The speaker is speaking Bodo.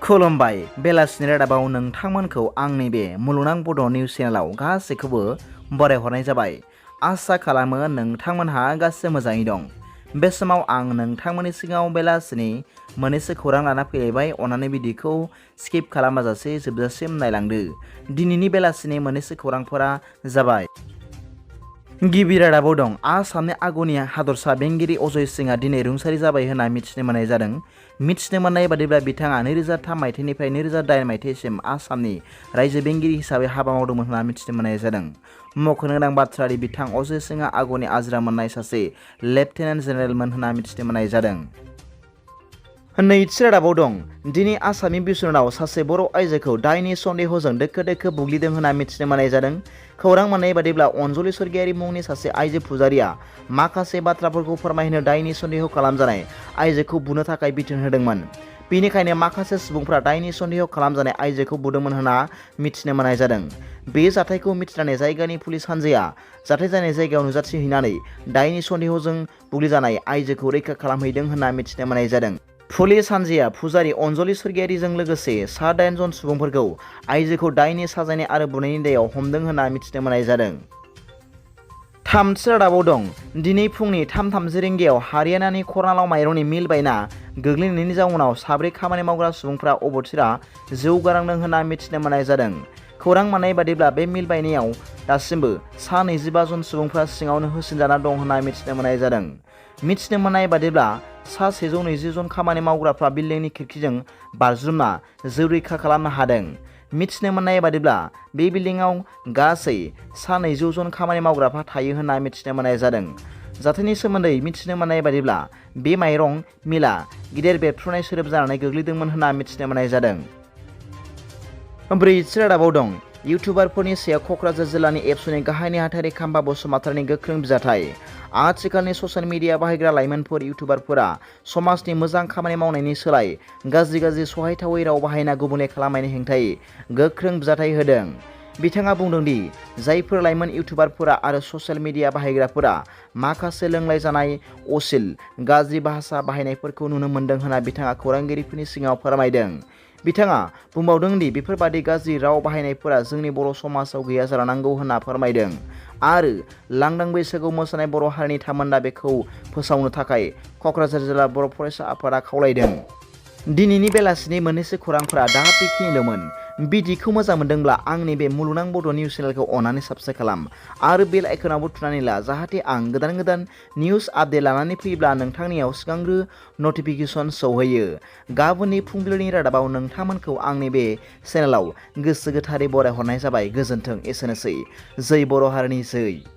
खुलुमबाय बेलासिनि रादाबाव नोंथांमोनखौ आंनि बे मुलुगनां बड' निउस चेनेलाव गासैखौबो बरायहरनाय जाबाय। आसा खालामो नोंथांमोनहा गासै मोजाङै दं। बे समाव आं नोंथांमोननि सिगाङाव बेलासिनि मोननैसो खौरां लाना फैलायबाय। अन्नानै भिडिअखौ स्किप खालामाजासे जोबजासिम नायलांदो। दिनैनि बेलासिनि मोननैसो खौरांफोरा जाबाय। गिबि रादाबाव दं आसामनि आगुनि हादरसा बेंगिरि अजय सिंहआ दिनै रुंसारि जाबाय होनना मिथिनो मोननाय जादों। मिथिनो मोननाय बादिब्ला बिथाङा 2003 मायथाइनिफ्राय 2008 मायथाइसिम आसामनि रायजो बेंगिरि हिसाबै हाबा मावदोंमोन होनना मिथिनो मोननाय जादों। मख'नो गोनां बाथ्रादि बिथां अजय सिंहआ आगुनि आजिरा मोननाय सासे लेफ्टेनेन्ट जेनेरेलमोन होनना मिथिनो मोननाय जादों। नैथि रादाबाव दं दिनै आसामनि बिसनाव सासे बर' आइजोखौ दायनि सन्देहजों दोखो दोखो बुग्लिदों होनना मिथिनो मोननाय जादों। खौरां मोननाय बादिब्ला अनजलि स्वर्गियारि मुंनि सासे आइजो फुजारिया माखासे बाथ्राफोरखौ फोरमायहोनो दायनि सन्देह खालामजानाय आइजोखौ बुनो थाखाय बिथोन होदोंमोन। बेनिखायनो माखासे सुबुंफ्रा दायनि सन्देह खालामजानाय आइजोखौ बुदोंमोन होनना मिथिनो मोननाय जादों। बे जाथायखौ मिथिनानै जायगानि पुलिस हान्जाया जाथाय जानाय जायगायाव नुजाथिहैनानै दायनि सन्देहजों बुग्लिजानाय आइजोखौ रैखा खालामहैदों होनना मिथिनो मोननाय जादों। पुलिस हान्जाया फुजारि अनजलि स्वर्गियारिजों लोगोसे सा-8 जन सुबुंफोरखौ आइजोखौ दायनि साजायनाय आरो बुनायनि दायाव हमदों होनना मिथिनो मोननाय जादों। थामथि रादाबाव दं दिनै फुंनि 3:30 रिंगायाव हारियानानि खौराङाव माइरंनि मिल बायना गोग्लैनायनि जाउनाव साब्रै खामानि मावग्रा सुबुंफ्रा अबथिरा जिउ गारनांदों होनना मिथिनो मोननाय जादों। खौरां मोननाय बादिब्ला बे मिल बायनायाव दासिमबो सा-25 जन सुबुंफ्रा सिङावनो होसिनजाना दं होनना मिथिनो मोननाय जादों। मिथिनो मोननाय बादिब्ला सा-120 जन खामानि मावग्राफ्रा बिल्डिंनि खिरखिजों बारज्रुमना जिउ रैखा खालामनो हादों। मिथिनो मोननाय बादिब्ला बे बिल्डिंआव गासै सा-200 जन खामानि मावग्राफ्रा थायो होनना मिथिनो मोननाय जादों। जाथायनि सोमोन्दै मिथिनो मोननाय बादिब्ला बे माइरं मिला गिदिर बेरफ्रुनाय सोदोब जानानै गोग्लैदोंमोन होनना मिथिनो मोननाय जादों। ब्रैथि रादाबाव दं इउटुबारफोरनि सायाव क'क्राझार जिल्लानि एबसुनि गाहाय नेहाथारि खाम्बा बसुमतारिनि गोख्रों बिजाथाइ। आथिखालनि ससियेल मिडिया बाहायग्रा लाइमोनफोर इउटुबारफोरा समाजनि मोजां खामानि मावनायनि सोलाय गाज्रि सहायथावै राव बाहायना गुबुंले खालामनायनि हेंथायै गोख्रों बिजाथाइ होदों। बिथाङा बुंदों दि जायफोर लाइमोन इउटुबारफोरा आरो ससियेल मिडिया बाहायग्राफोरा माखासे लोंलाय जानाय अश्लील गाज्रि भाषा बाहायनायफोरखौ नुनो मोन्दों होनना बिथाङा खौरांगिरिफोरनि सिगाङाव फोरमायदों। बिथाङा बुंबावदों दि बेफोरबादि गाज्रि राव बाहायनायफोरा जोंनि बर' समाजाव गैया जालांनांगौ होनना फोरमायदों आरो लांदां बैसागु मोसानाय बर' हारिनि थामोन्दा बेखौ फोसावनो थाखाय क'क्राझार जिल्ला बर' फरायसा आफादा खावलायदों। दिनैनि बेलासिनि मोननैसो खौरांफोरा दा बेखिनिल'मोन। भिडिअखौ मोजां मोनदोंब्ला आंनि बे मुलुगनां बड' निउस चेनेलखौ अननानै साबस्क्राइब खालाम आरो बेल आइकनावबो थुनानै ला जाहाथे आं गोदान निउस आपडेट लानानै फैयोब्ला नोंथांनियाव सिगांग्रो नटिफिकेसन सौहैयो। गाबोननि फुंबिलिनि रादाबाव नोंथांमोनखौ आंनि बे चेनेलाव गोसो गोथारै बरायहरनाय जाबाय। गोजोन्थों। एसेनोसै। जै बर' हारिनि जै।